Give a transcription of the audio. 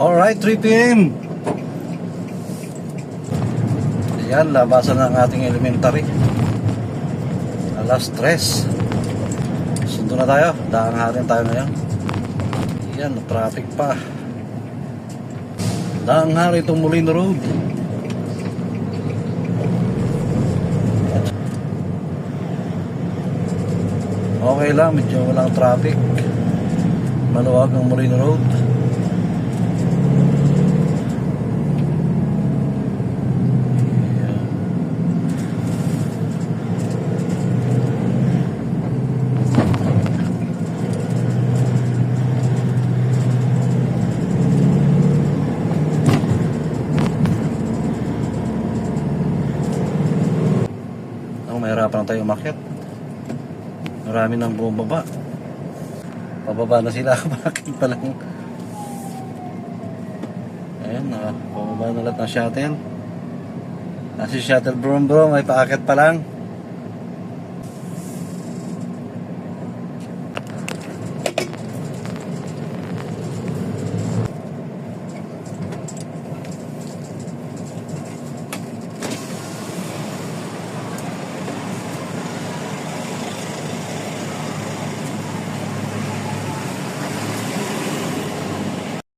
Alright, 3 p.m. Ayan, labasan ng ating elementary. Alas 3. Sundo na tayo. Daang-harin tayo ngayon. Ayan, traffic pa. Daang-hari itong Molino Road. Okay lang, medyo walang traffic. Maluwag ang Molino Road. Mahirapan tayo umakyat. Marami nang bumaba. Pababa na sila. Bakit pa lang? Ayan, pababa na lahat ng shuttle. Kasi shuttle brum brum ay paakyat pa lang.